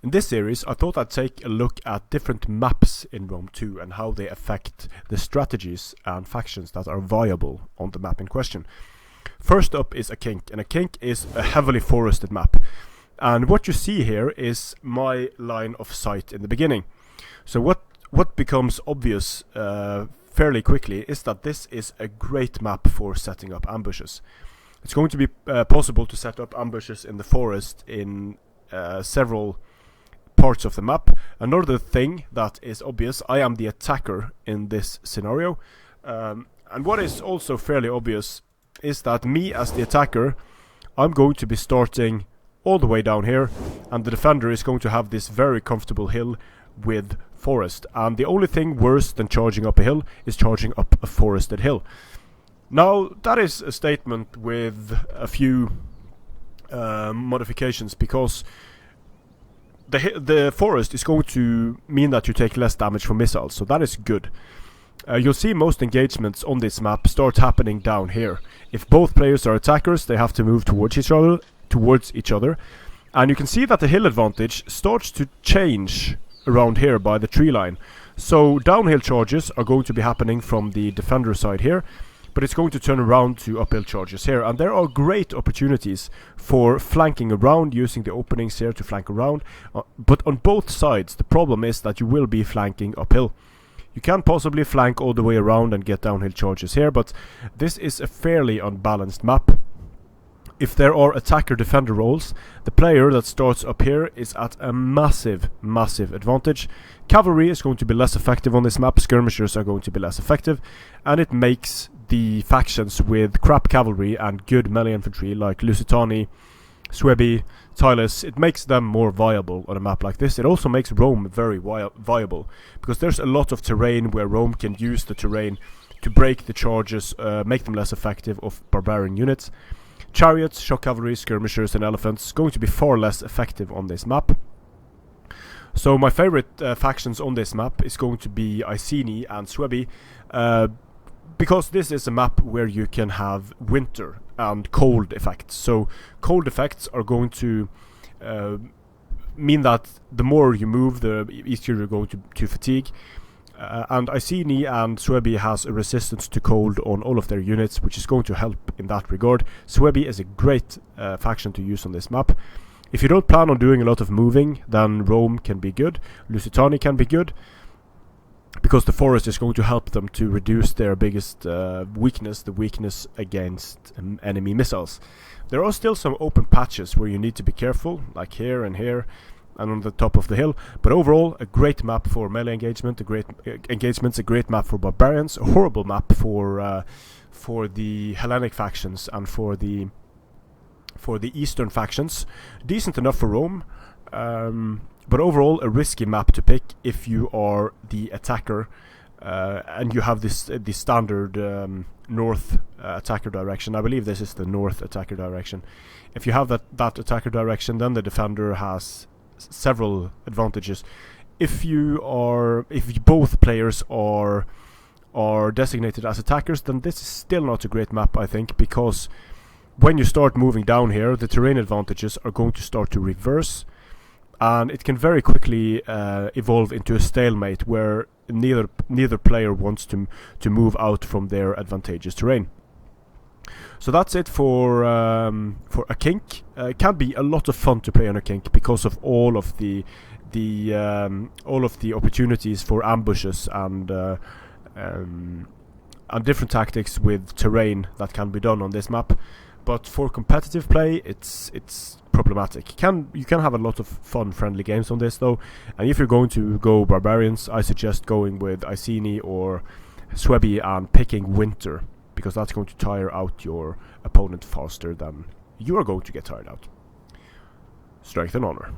In this series, I thought I'd take a look at different maps in Rome 2 and how they affect the strategies and factions that are viable on the map in question. First up is Akink, and Akink is a heavily forested map. And what you see here is my line of sight in the beginning. So what becomes obvious fairly quickly is that this is a great map for setting up ambushes. It's going to be possible to set up ambushes in the forest in several parts of the map. Another thing that is obvious, I am the attacker in this scenario, and what is also fairly obvious is that me as the attacker, I'm going to be starting all the way down here, and the defender is going to have this very comfortable hill with forest, and the only thing worse than charging up a hill is charging up a forested hill. Now that is a statement with a few modifications, because the forest is going to mean that you take less damage from missiles, so that is good. You'll see most engagements on this map start happening down here. If both players are attackers, they have to move towards each other, and you can see that the hill advantage starts to change around here by the tree line. So downhill charges are going to be happening from the defender side here, but it's going to turn around to uphill charges here, and there are great opportunities for flanking around, using the openings here to flank around, but on both sides the problem is that you will be flanking uphill. You can possibly flank all the way around and get downhill charges here, but this is a fairly unbalanced map. If there are attacker-defender roles, the player that starts up here is at a massive advantage. Cavalry is going to be less effective on this map, skirmishers are going to be less effective, and it makes the factions with crap cavalry and good melee infantry like Lusitani, Suebi, Tylus, it makes them more viable on a map like this. It also makes Rome very viable, because there's a lot of terrain where Rome can use the terrain to break the charges, make them less effective of barbarian units. Chariots, shock cavalry, skirmishers and elephants going to be far less effective on this map. So my favorite factions on this map is going to be Iceni and Suebi, because this is a map where you can have winter and cold effects. So cold effects are going to mean that the more you move, the easier you're going to fatigue. And Iceni and Suebi has a resistance to cold on all of their units, which is going to help in that regard. Suebi is a great faction to use on this map. If you don't plan on doing a lot of moving, then Rome can be good. Lusitani can be good, because the forest is going to help them to reduce their biggest weakness, the weakness against enemy missiles. There are still some open patches where you need to be careful, like here and here, and on the top of the hill, but overall a great map for melee engagement, a great map for barbarians, a horrible map for the Hellenic factions and for the Eastern factions. Decent enough for Rome, but overall a risky map to pick if you are the attacker and you have the standard north attacker direction. I believe this is the north attacker direction. If you have that attacker direction, then the defender has several advantages. If both players are designated as attackers, then this is still not a great map, I think, because when you start moving down here, the terrain advantages are going to start to reverse, and it can very quickly evolve into a stalemate where neither player wants to move out from their advantageous terrain. So that's it for Akink. It can be a lot of fun to play on Akink because of all of the opportunities for ambushes and different tactics with terrain that can be done on this map. But for competitive play, it's problematic. You can have a lot of fun, friendly games on this though. And if you're going to go barbarians, I suggest going with Iceni or Suebi and picking winter, because that's going to tire out your opponent faster than you are going to get tired out. Strength and honor.